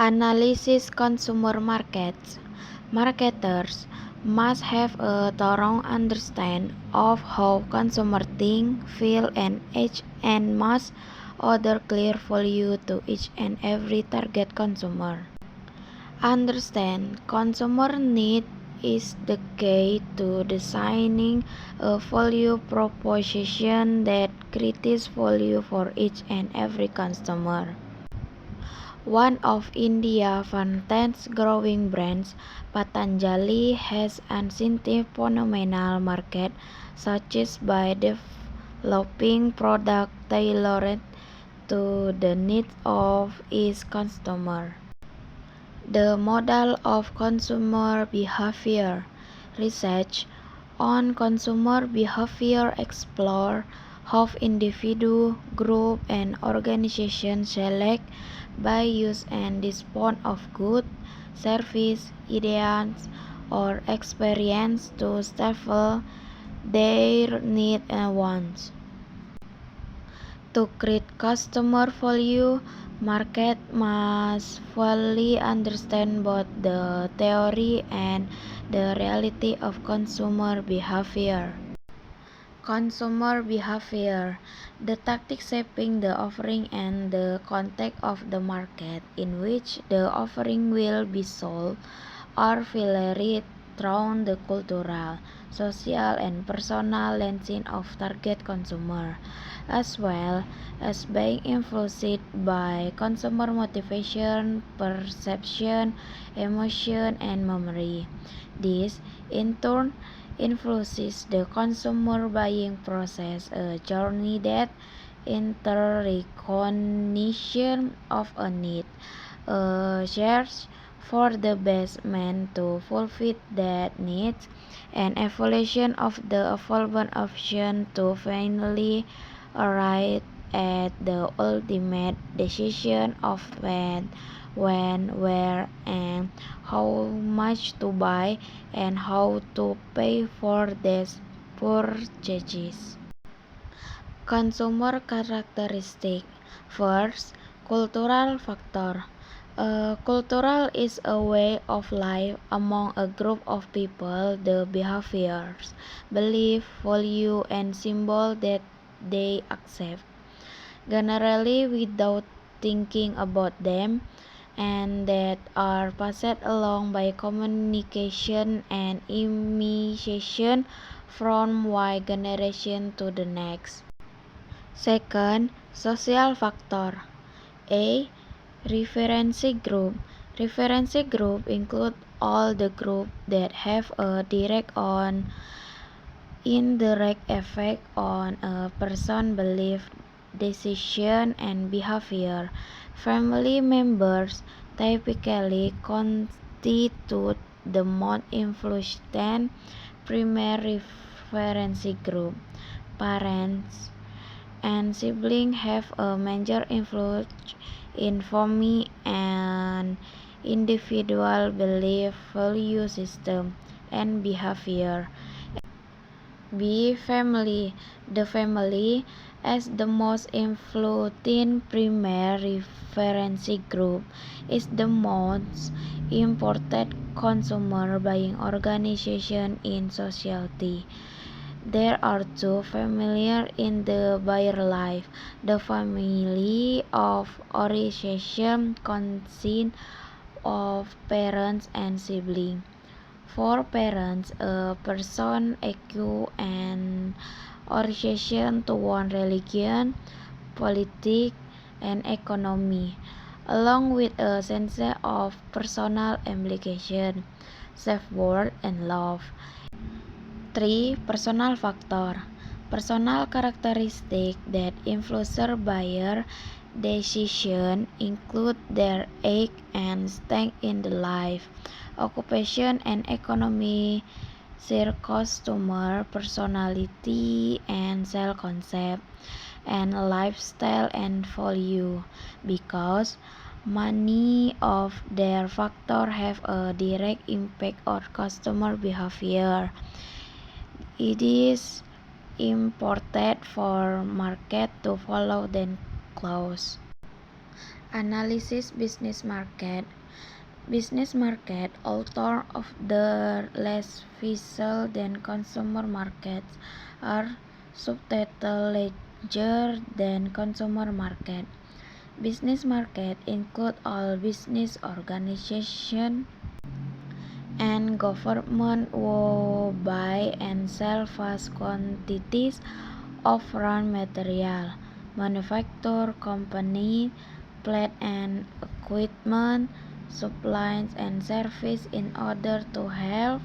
Analysis consumer markets. Marketers must have a thorough understanding of how consumers think, feel, and act, and must order clear value to each and every target consumer. Understand consumer need is the key to designing a value proposition that creates value for each and every customer. One of India's fastest growing brands, Patanjali, has achieved phenomenal market success by developing products tailored to the needs of its customer. The model of consumer behavior research on consumer behavior explore how individual, group, and organizations select, buy, use, and dispose of goods, service, ideas, or experience to fulfill their needs and wants. To create customer value, market must fully understand both the theory and the reality of consumer behavior. Consumer behavior, the tactics shaping the offering and the context of the market in which the offering will be sold, are varied through the cultural, social, and personal lensing of target consumer, as well as being influenced by consumer motivation, perception, emotion, and memory. This, in turn, influences the consumer buying process, a journey that recognition of a need, a search for the best means to fulfill that need, and evaluation of the available option to finally arrive at the ultimate decision of when, where, and how much to buy and how to pay for these purchases. Consumer characteristic. First, cultural factor. Cultural is a way of life among a group of people, the behaviors, beliefs, values, and symbols that they accept, generally without thinking about them, and that are passed along by communication and imitation from one generation to the next. Second, social factor. A. Reference group. Reference group include all the groups that have a direct or indirect effect on a person's belief, decision, and behavior. Family members typically constitute the most influential primary reference group. Parents and siblings have a major influence in forming an individual belief, value system, and behavior. B. Family. The family, as the most influential primary reference group, is the most important consumer buying organization in society. There are two families in the buyer life. The family of origin consists of parents and siblings. For parents, a person acquires an orientation to one religion, politics, and economy, along with a sense of personal obligation, self-worth, and love. 3. Personal factor. Personal characteristics that influence buyer decision include their age and stage in the life, occupation and economy, customer personality and self-concept, and lifestyle and value, because many of their factors have a direct impact on customer behavior. It is important for market to follow them close. Analysis business market. Business market, although of the less visible than consumer markets, are subtly larger than consumer market. Business market include all business organizations and government who buy and sell vast quantities of raw material, manufacture company, plant and equipment, supplies and service in order to help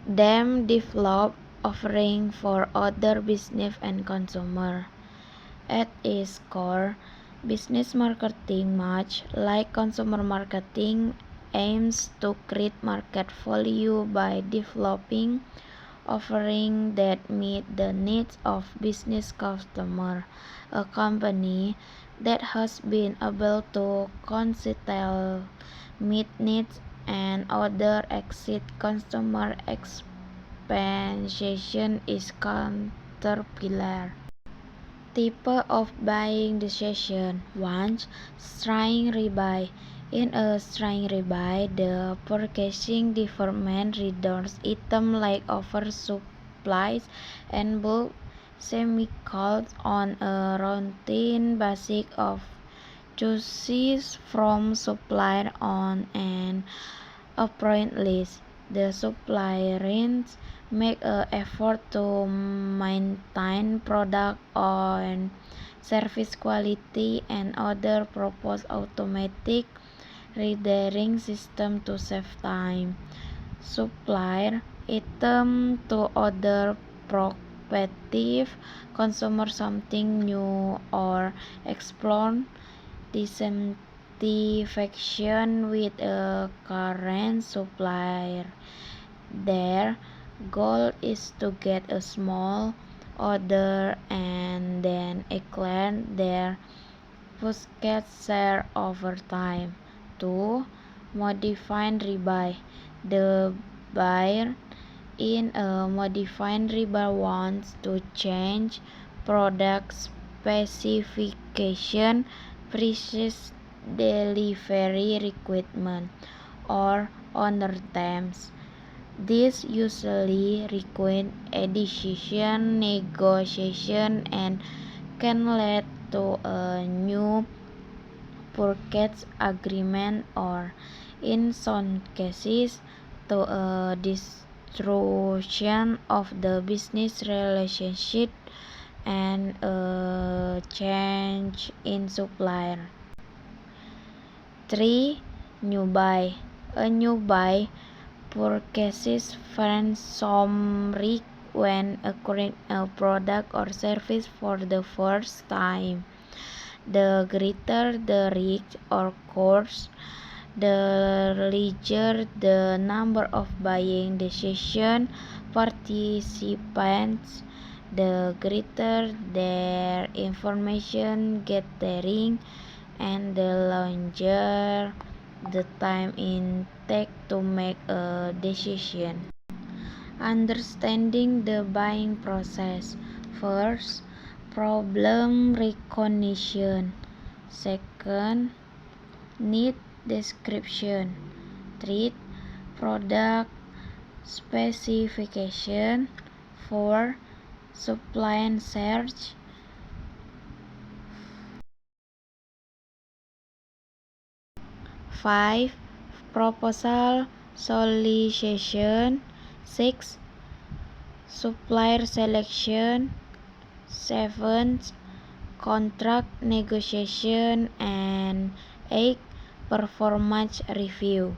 them develop offering for other business and consumer. At its core, business marketing, much like consumer marketing, aims to create market value by developing offerings that meet the needs of business customers. A company that has been able to consistently meet needs and other exceed consumer expectations is Caterpillar. Type of buying decision. 1. String rebuy. In a string rebuy, the purchasing department returns items like oversupplies and bulk chemicals on a routine basis of choices from supplier on an upfront list. The suppliers make an effort to maintain product and service quality and other propose automatic rendering system to save time. Supplier item to other prospective consumer something new or explore dissatisfaction with a current supplier. Their goal is to get a small order and then expand their basket share over time. 2. Modified rebuy. The buyer in a modified rebuy wants to change product specification, prices, delivery requirement, or other terms. This usually requires a decision negotiation and can lead to a new purchase agreement or, in some cases, to a destruction of the business relationship and a change in supplier. 3. New buy. A new buy purchases from some risk when acquiring a product or service for the first time. The greater the risk or cost, the larger the number of buying decision participants, the greater their information gathering, and the longer the time it takes to make a decision. Understanding the buying process. First, problem recognition. Second, need description. Third, product specification. 4. Supply search. 5. Proposal solicitation. 6. Supplier selection. 7. Contract negotiation. And 8. Performance review.